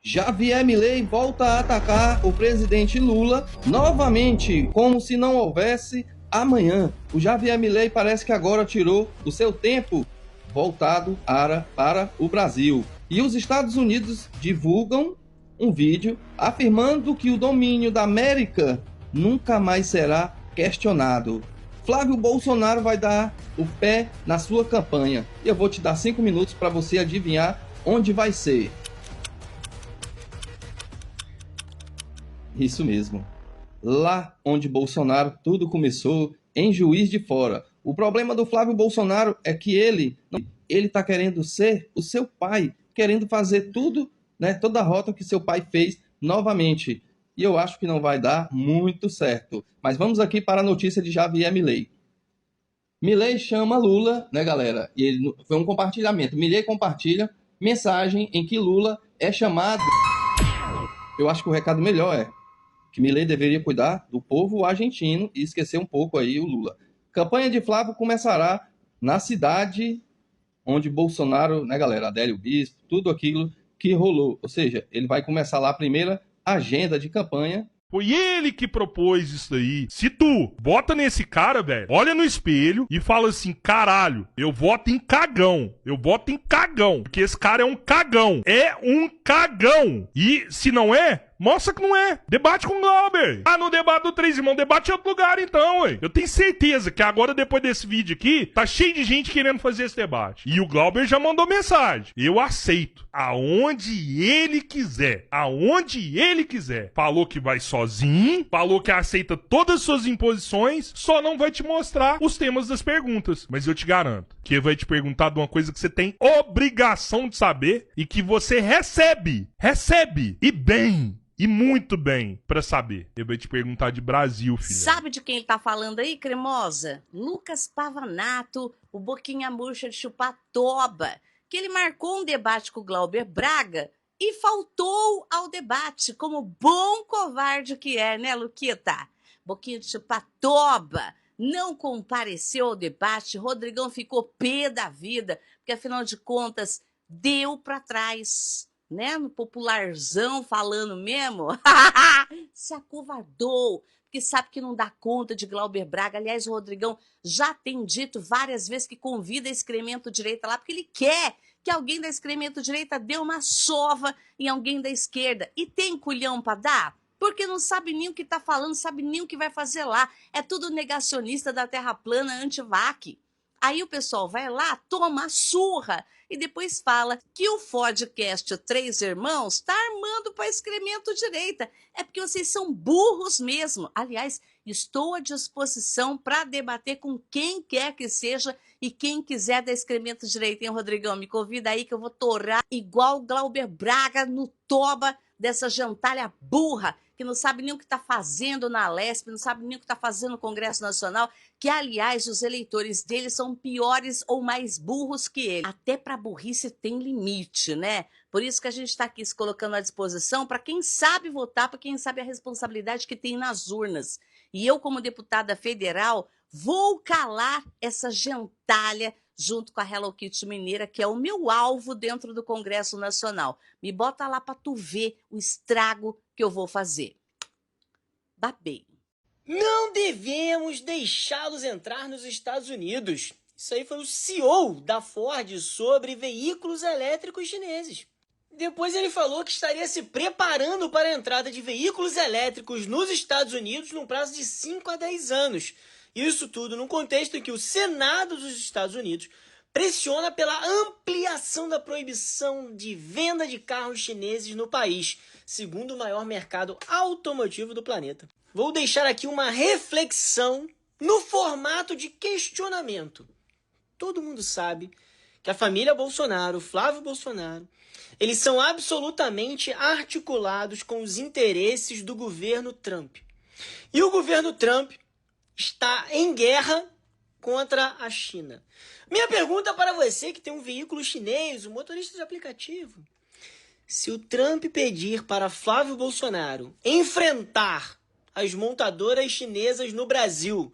Javier Milei volta a atacar o presidente Lula novamente, como se não houvesse amanhã. O Javier Milei parece que agora tirou o seu tempo voltado para o Brasil. E os Estados Unidos divulgam um vídeo afirmando que o domínio da América nunca mais será questionado. Flávio Bolsonaro vai dar o pé na sua campanha. E eu vou te dar 5 minutos para você adivinhar onde vai ser. Isso mesmo. Lá onde Bolsonaro tudo começou, em Juiz de Fora. O problema do Flávio Bolsonaro é que ele está querendo ser o seu pai, querendo fazer tudo, né, toda a rota que seu pai fez novamente. E eu acho que não vai dar muito certo. Mas vamos aqui para a notícia de Javier Milei. Milei chama Lula, né, galera? E ele, foi um compartilhamento. Milei compartilha mensagem em que Lula é chamado. Eu acho que o recado melhor é que Milei deveria cuidar do povo argentino e esquecer um pouco aí o Lula. Campanha de Flávio começará na cidade onde Bolsonaro, né, galera, Adélio Bispo, tudo aquilo que rolou. Ou seja, ele vai começar lá a primeira agenda de campanha. Foi ele que propôs isso daí. Se tu bota nesse cara, velho, olha no espelho e fala assim, caralho, eu voto em cagão. Eu voto em cagão. Porque esse cara é um cagão. É um cagão. E se não é, mostra que não é. Debate com o Glauber. Ah, no debate do Três Irmãos, debate em outro lugar então, ué. Eu tenho certeza que agora, depois desse vídeo aqui, tá cheio de gente querendo fazer esse debate. E o Glauber já mandou mensagem. Eu aceito. Aonde ele quiser. Aonde ele quiser. Falou que vai sozinho. Falou que aceita todas as suas imposições. Só não vai te mostrar os temas das perguntas. Mas eu te garanto que ele vai te perguntar de uma coisa que você tem obrigação de saber e que você recebe. Recebe. E bem. E muito bem, pra saber. Eu vou te perguntar de Brasil, filha. Sabe de quem ele tá falando aí, cremosa? Lucas Pavanato, o boquinha murcha de chupar toba, que ele marcou um debate com o Glauber Braga e faltou ao debate, como bom covarde que é, né, Luquita? Boquinha de chupar toba, não compareceu ao debate, Rodrigão ficou pé da vida, porque afinal de contas, deu pra trás. Né, no popularzão falando mesmo, se acovardou, porque sabe que não dá conta de Glauber Braga. Aliás, o Rodrigão já tem dito várias vezes que convida a excremento direita lá, porque ele quer que alguém da excremento direita dê uma sova em alguém da esquerda. E tem culhão para dar? Porque não sabe nem o que tá falando, sabe nem o que vai fazer lá. É tudo negacionista da terra plana, anti-vac. Aí o pessoal vai lá, toma a surra e depois fala que o podcast Três Irmãos está armando para excremento direita. É porque vocês são burros mesmo. Aliás, estou à disposição para debater com quem quer que seja e quem quiser da excremento direita, hein, Rodrigão? Me convida aí que eu vou torrar igual Glauber Braga no toba dessa gentalha burra, que não sabe nem o que está fazendo na Lesp, não sabe nem o que está fazendo no Congresso Nacional, que, aliás, os eleitores dele são piores ou mais burros que ele. Até para burrice tem limite, né? Por isso que a gente está aqui se colocando à disposição para quem sabe votar, para quem sabe a responsabilidade que tem nas urnas. E eu, como deputada federal, vou calar essa gentalha junto com a Hello Kitty Mineira, que é o meu alvo dentro do Congresso Nacional. Me bota lá para tu ver o estrago que eu vou fazer. Babei. Não devemos deixá-los entrar nos Estados Unidos. Isso aí foi o CEO da Ford sobre veículos elétricos chineses. Depois ele falou que estaria se preparando para a entrada de veículos elétricos nos Estados Unidos num prazo de 5 a 10 anos. Isso tudo num contexto em que o Senado dos Estados Unidos pressiona pela ampliação da proibição de venda de carros chineses no país, segundo o maior mercado automotivo do planeta. Vou deixar aqui uma reflexão no formato de questionamento. Todo mundo sabe que a família Bolsonaro, Flávio Bolsonaro, eles são absolutamente articulados com os interesses do governo Trump. E o governo Trump está em guerra contra a China. Minha pergunta para você que tem um veículo chinês, um motorista de aplicativo. Se o Trump pedir para Flávio Bolsonaro enfrentar as montadoras chinesas no Brasil,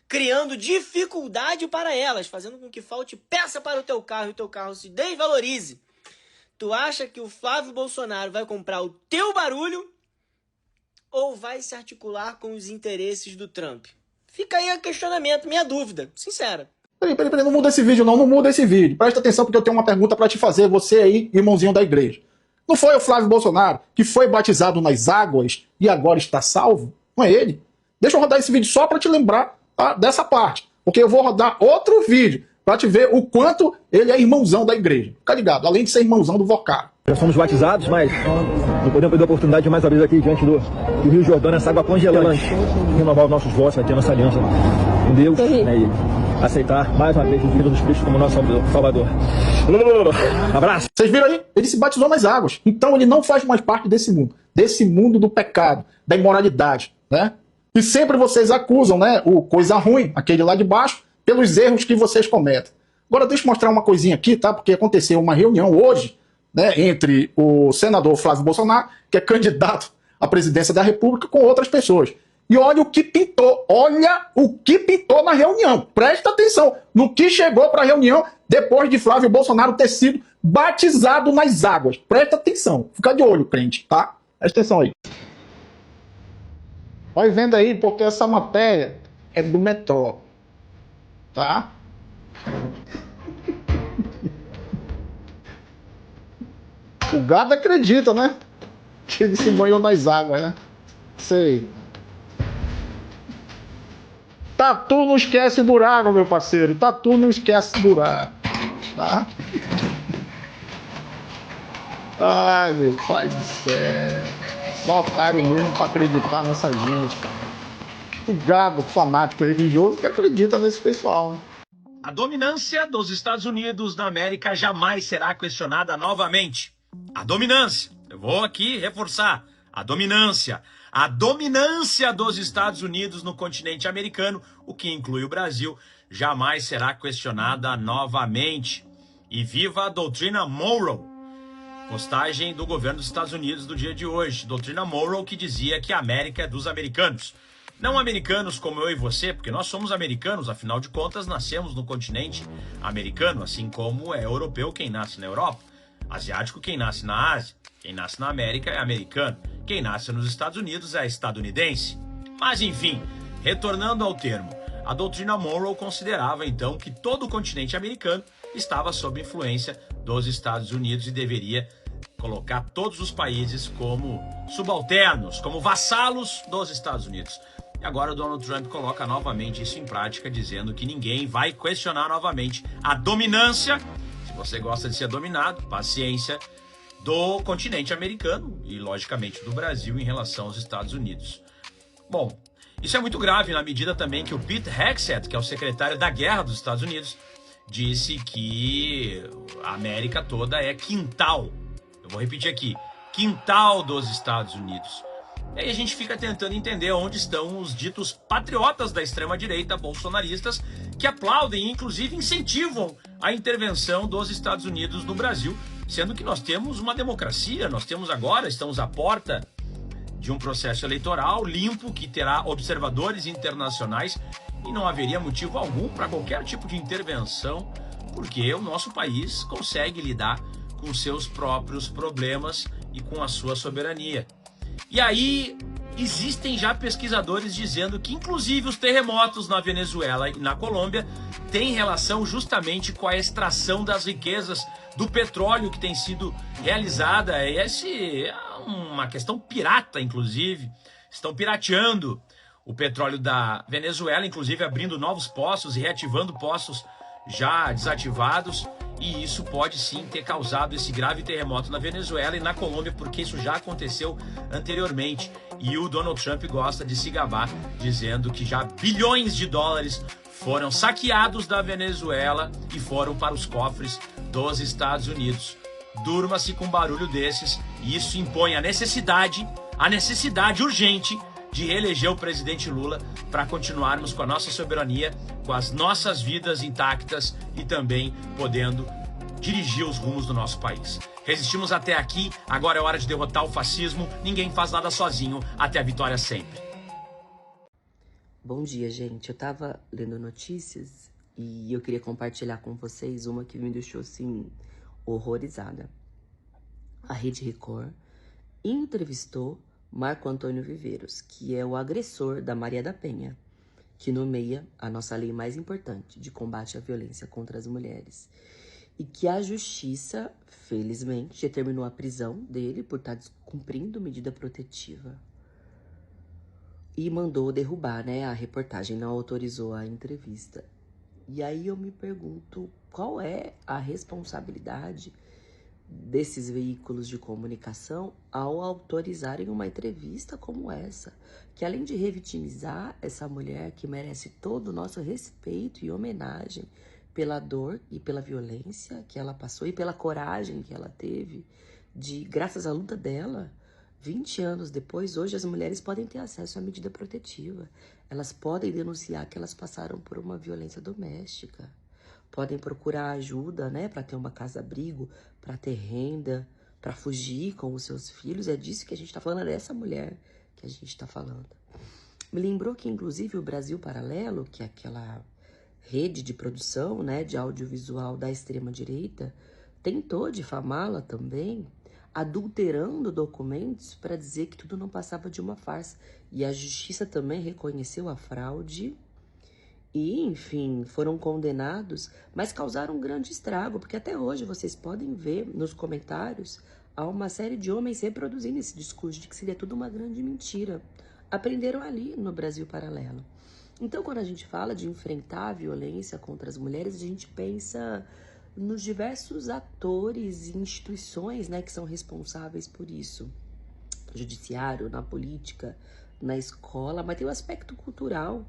criando dificuldade para elas, fazendo com que falte peça para o teu carro e o teu carro se desvalorize, Tu acha que o Flávio Bolsonaro vai comprar o teu barulho ou vai se articular com os interesses do Trump? Fica aí o questionamento, minha dúvida, sincera. Peraí, não muda esse vídeo não muda esse vídeo. Presta atenção porque eu tenho uma pergunta pra te fazer, você aí, irmãozinho da igreja. Não foi o Flávio Bolsonaro que foi batizado nas águas e agora está salvo? Não é ele? Deixa eu rodar esse vídeo só pra te lembrar, tá, dessa parte. Porque eu vou rodar outro vídeo pra te ver o quanto ele é irmãozão da igreja. Fica ligado, além de ser irmãozão do Vocaro. Já somos batizados, mas não podemos perder a oportunidade de mais uma vez aqui diante do Rio Jordão, nessa água congelante, renovar os nossos votos, aqui a nossa aliança com Deus, né, e aceitar mais uma vez o Filho dos Cristos como nosso Salvador. Abraço! Vocês viram aí? Ele se batizou nas águas. Então ele não faz mais parte desse mundo do pecado, da imoralidade, né? E sempre vocês acusam, né, o coisa ruim, aquele lá de baixo, pelos erros que vocês cometem. Agora deixa eu mostrar uma coisinha aqui, tá? Porque aconteceu uma reunião hoje, né, entre o senador Flávio Bolsonaro, que é candidato à presidência da República, com outras pessoas. E olha o que pintou na reunião. Presta atenção no que chegou para a reunião depois de Flávio Bolsonaro ter sido batizado nas águas. Presta atenção, fica de olho, crente, tá? Presta atenção aí. Vai vendo aí, porque essa matéria é do Metrô, tá? O gado acredita, né? Que ele se banhou nas águas, né? Sei. Tatu não esquece buraco, meu parceiro. Tatu não esquece buraco. Tá? Ai, meu pai do céu. Só otário mesmo pra acreditar nessa gente, cara. O gado fanático religioso que acredita nesse pessoal, né? A dominância dos Estados Unidos na América jamais será questionada novamente. A dominância, eu vou aqui reforçar, a dominância dos Estados Unidos no continente americano, o que inclui o Brasil, jamais será questionada novamente. E viva a doutrina Monroe, postagem do governo dos Estados Unidos do dia de hoje, doutrina Monroe que dizia que a América é dos americanos. Não americanos como eu e você, porque nós somos americanos, afinal de contas nascemos no continente americano, assim como é europeu quem nasce na Europa. Asiático, quem nasce na Ásia. Quem nasce na América é americano. Quem nasce nos Estados Unidos é estadunidense. Mas enfim, retornando ao termo, a doutrina Monroe considerava então que todo o continente americano estava sob influência dos Estados Unidos e deveria colocar todos os países como subalternos, como vassalos dos Estados Unidos. E agora o Donald Trump coloca novamente isso em prática, dizendo que ninguém vai questionar novamente a dominância. Se você gosta de ser dominado, paciência, do continente americano e, logicamente, do Brasil em relação aos Estados Unidos. Bom, isso é muito grave na medida também que o Pete Hegseth, que é o secretário da Guerra dos Estados Unidos, disse que a América toda é quintal. Eu vou repetir aqui, quintal dos Estados Unidos. E aí a gente fica tentando entender onde estão os ditos patriotas da extrema-direita, bolsonaristas, que aplaudem e inclusive incentivam a intervenção dos Estados Unidos no Brasil, sendo que nós temos uma democracia, estamos à porta de um processo eleitoral limpo que terá observadores internacionais e não haveria motivo algum para qualquer tipo de intervenção, porque o nosso país consegue lidar com seus próprios problemas e com a sua soberania. E aí existem já pesquisadores dizendo que inclusive os terremotos na Venezuela e na Colômbia têm relação justamente com a extração das riquezas do petróleo que tem sido realizada. E essa é uma questão pirata, inclusive. Estão pirateando o petróleo da Venezuela, inclusive abrindo novos poços e reativando poços já desativados. E isso pode sim ter causado esse grave terremoto na Venezuela e na Colômbia, porque isso já aconteceu anteriormente. E o Donald Trump gosta de se gabar, dizendo que já bilhões de dólares foram saqueados da Venezuela e foram para os cofres dos Estados Unidos. Durma-se com um barulho desses, e isso impõe a necessidade urgente de reeleger o presidente Lula para continuarmos com a nossa soberania, com as nossas vidas intactas e também podendo dirigir os rumos do nosso país. Resistimos até aqui, agora é hora de derrotar o fascismo. Ninguém faz nada sozinho, até a vitória sempre. Bom dia, gente. Eu tava lendo notícias e eu queria compartilhar com vocês uma que me deixou, assim, horrorizada. a Rede Record entrevistou Marco Antônio Viveiros, que é o agressor da Maria da Penha, que nomeia a nossa lei mais importante de combate à violência contra as mulheres. E que a justiça, felizmente, determinou a prisão dele por estar descumprindo medida protetiva. E mandou derrubar, né, a reportagem, não autorizou a entrevista. E aí eu me pergunto, qual é a responsabilidade desses veículos de comunicação ao autorizarem uma entrevista como essa, que além de revitimizar essa mulher que merece todo o nosso respeito e homenagem pela dor e pela violência que ela passou e pela coragem que ela teve de, graças à luta dela, 20 anos depois, hoje as mulheres podem ter acesso à medida protetiva. Elas podem denunciar que elas passaram por uma violência doméstica. Podem procurar ajuda, né, para ter uma casa-abrigo, para ter renda, para fugir com os seus filhos. É disso que a gente está falando, é dessa mulher que a gente está falando. Me lembrou que, inclusive, o Brasil Paralelo, que é aquela rede de produção, né, de audiovisual da extrema-direita, tentou difamá-la também, adulterando documentos para dizer que tudo não passava de uma farsa. E a justiça também reconheceu a fraude e, enfim, foram condenados, mas causaram um grande estrago, porque até hoje vocês podem ver nos comentários há uma série de homens reproduzindo esse discurso de que seria tudo uma grande mentira. Aprenderam ali no Brasil Paralelo. Então, quando a gente fala de enfrentar a violência contra as mulheres, a gente pensa nos diversos atores e instituições, né, que são responsáveis por isso. No judiciário, na política, na escola, mas tem o aspecto cultural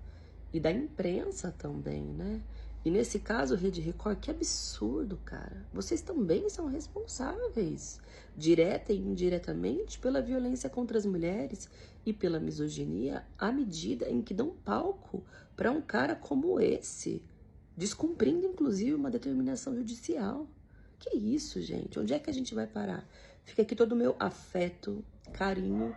e da imprensa também, né? E nesse caso, Rede Record, que absurdo, cara. Vocês também são responsáveis, direta e indiretamente, pela violência contra as mulheres e pela misoginia, à medida em que dão palco para um cara como esse, descumprindo, inclusive, uma determinação judicial. Que isso, gente? Onde é que a gente vai parar? Fica aqui todo o meu afeto, carinho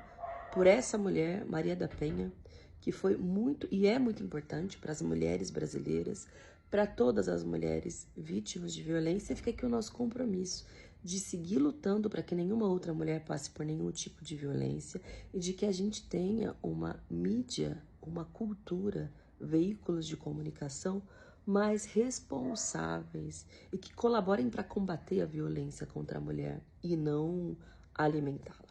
por essa mulher, Maria da Penha, que foi muito e é muito importante para as mulheres brasileiras, para todas as mulheres vítimas de violência. Fica aqui o nosso compromisso de seguir lutando para que nenhuma outra mulher passe por nenhum tipo de violência e de que a gente tenha uma mídia, uma cultura, veículos de comunicação mais responsáveis e que colaborem para combater a violência contra a mulher e não alimentá-la.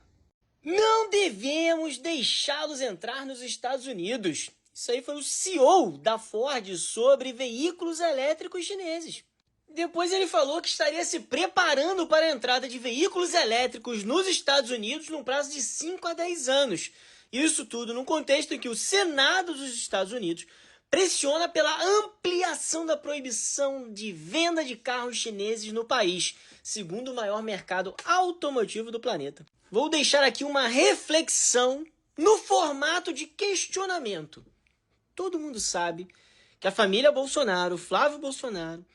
Não devemos deixá-los entrar nos Estados Unidos. Isso aí foi o CEO da Ford sobre veículos elétricos chineses. Depois ele falou que estaria se preparando para a entrada de veículos elétricos nos Estados Unidos num prazo de 5 a 10 anos. Isso tudo num contexto em que o Senado dos Estados Unidos pressiona pela ampliação da proibição de venda de carros chineses no país, segundo o maior mercado automotivo do planeta. Vou deixar aqui uma reflexão no formato de questionamento. Todo mundo sabe que a família Bolsonaro, Flávio Bolsonaro,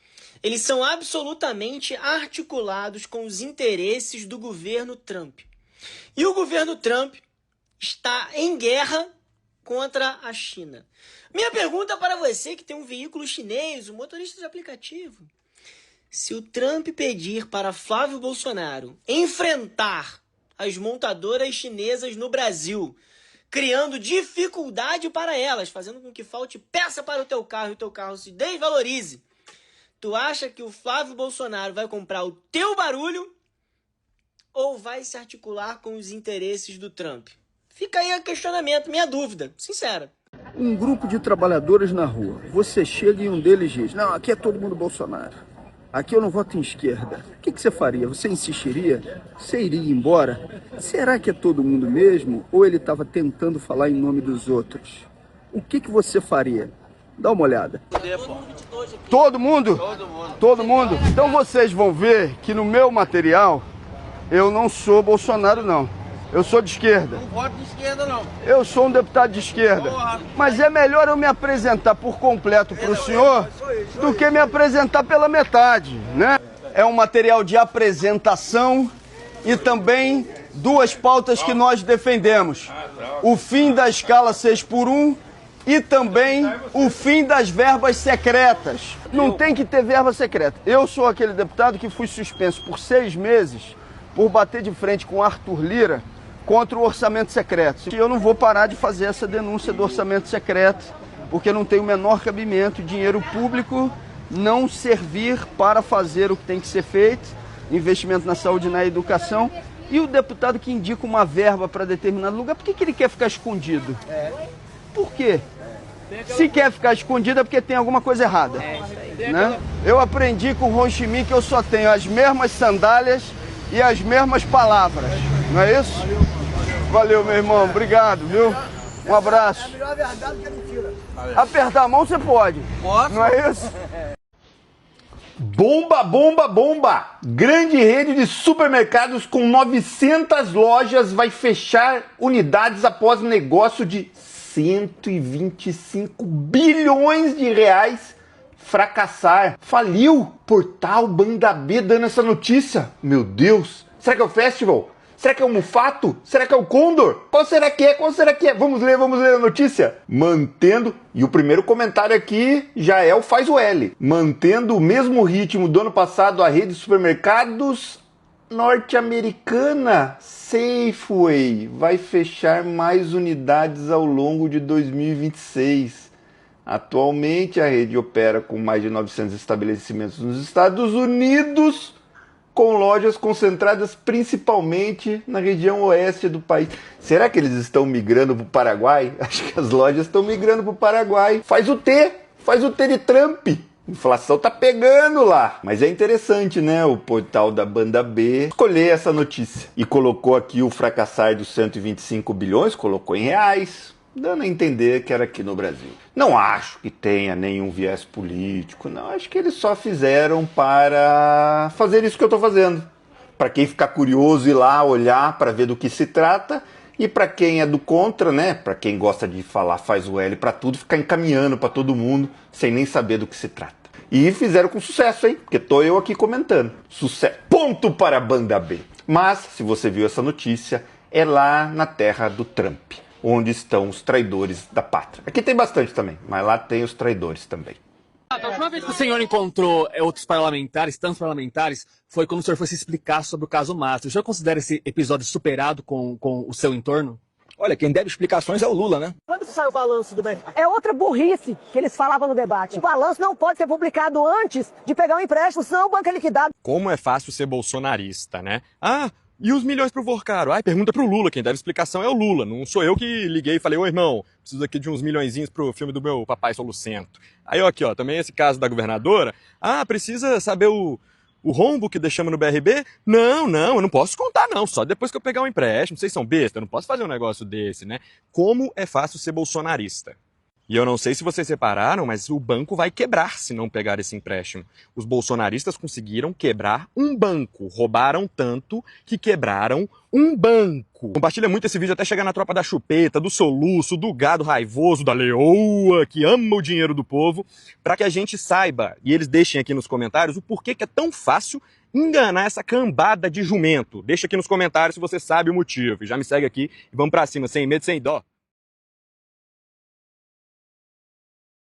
eles são absolutamente articulados com os interesses do governo Trump. E o governo Trump está em guerra contra a China. Minha pergunta para você que tem um veículo chinês, um motorista de aplicativo. Se o Trump pedir para Flávio Bolsonaro enfrentar as montadoras chinesas no Brasil, criando dificuldade para elas, fazendo com que falte peça para o teu carro e o teu carro se desvalorize, tu acha que o Flávio Bolsonaro vai comprar o teu barulho ou vai se articular com os interesses do Trump? Fica aí o questionamento, minha dúvida, sincera. Um grupo de trabalhadores na rua, você chega e um deles diz, não, aqui é todo mundo Bolsonaro, aqui eu não voto em esquerda. O que você faria? Você insistiria? Você iria embora? Será que é todo mundo mesmo? Ou ele estava tentando falar em nome dos outros? O que você faria? Dá uma olhada. Todo mundo? Todo mundo. Então vocês vão ver que no meu material eu não sou Bolsonaro, não. Eu sou de esquerda. Não voto de esquerda, não. Eu sou um deputado de esquerda. Mas é melhor eu me apresentar por completo para o senhor do que me apresentar pela metade, né? É um material de apresentação e também duas pautas que nós defendemos. O fim da escala 6x1 e também o fim das verbas secretas. Não tem que ter verba secreta. Eu sou aquele deputado que fui suspenso por 6 meses por bater de frente com Arthur Lira contra o orçamento secreto. E eu não vou parar de fazer essa denúncia do orçamento secreto, porque não tem o menor cabimento dinheiro público não servir para fazer o que tem que ser feito, investimento na saúde e na educação. E o deputado que indica uma verba para determinado lugar, por que ele quer ficar escondido? Por quê? Se quer ficar escondido é porque tem alguma coisa errada. Né? Eu aprendi com o Ho Chi Minh que eu só tenho as mesmas sandálias e as mesmas palavras. Não é isso? Valeu, meu irmão. Obrigado, viu? Um abraço. É melhor a verdade que a mentira. Apertar a mão você pode. Posso? Não é isso? Bomba, bomba, bomba! Grande rede de supermercados com 900 lojas vai fechar unidades após negócio de 125 bilhões de reais fracassar. Faliu? Portal Banda B dando essa notícia. Meu Deus! Será que é o Festival? Será que é o Mufato? Será que é o Condor? Qual será que é? Qual será que é? Vamos ler a notícia. Mantendo, e o primeiro comentário aqui já é o Faz o L. Mantendo o mesmo ritmo do ano passado, a rede de supermercados norte-americana Safeway vai fechar mais unidades ao longo de 2026. Atualmente, a rede opera com mais de 900 estabelecimentos nos Estados Unidos, com lojas concentradas principalmente na região oeste do país. Será que eles estão migrando para o Paraguai? Acho que as lojas estão migrando para o Paraguai. Faz o T de Trump. Inflação tá pegando lá. Mas é interessante, né? O portal da Banda B escolher essa notícia. E colocou aqui o fracassar dos 125 bilhões, colocou em reais, dando a entender que era aqui no Brasil. Não acho que tenha nenhum viés político, não. Acho que eles só fizeram para fazer isso que eu estou fazendo. Para quem ficar curioso ir lá olhar para ver do que se trata, e para quem é do contra, né? Para quem gosta de falar faz o L para tudo, ficar encaminhando para todo mundo sem nem saber do que se trata. E fizeram com sucesso, hein? Porque tô eu aqui comentando. Sucesso. Ponto para a Banda B. Mas, se você viu essa notícia, é lá na terra do Trump, onde estão os traidores da pátria. Aqui tem bastante também, mas lá tem os traidores também. A última vez que o senhor encontrou outros parlamentares, tantos parlamentares, foi quando o senhor foi se explicar sobre o caso Mastro. O senhor considera esse episódio superado com o seu entorno? Olha, quem deve explicações é o Lula, né? Quando sai o balanço do BNDES? É outra burrice que eles falavam no debate. O balanço não pode ser publicado antes de pegar um empréstimo, senão o banco é liquidado. Como é fácil ser bolsonarista, né? E os milhões pro Vorcaro? Pergunta pro Lula, quem deve explicação é o Lula. Não sou eu que liguei e falei, ô irmão, preciso aqui de uns milhõezinhos pro filme do meu papai Solucento. Aí, ó, aqui, ó, também esse caso da governadora. Precisa saber o rombo que deixamos no BRB? Não, eu não posso contar não, só depois que eu pegar um empréstimo. Vocês são besta, eu não posso fazer um negócio desse, né? Como é fácil ser bolsonarista. E eu não sei se vocês repararam, mas o banco vai quebrar se não pegar esse empréstimo. Os bolsonaristas conseguiram quebrar um banco. Roubaram tanto que quebraram um banco. Compartilha muito esse vídeo até chegar na tropa da chupeta, do soluço, do gado raivoso, da leoa, que ama o dinheiro do povo, para que a gente saiba, e eles deixem aqui nos comentários, o porquê que é tão fácil enganar essa cambada de jumento. Deixa aqui nos comentários se você sabe o motivo. E já me segue aqui e vamos pra cima, sem medo, sem dó.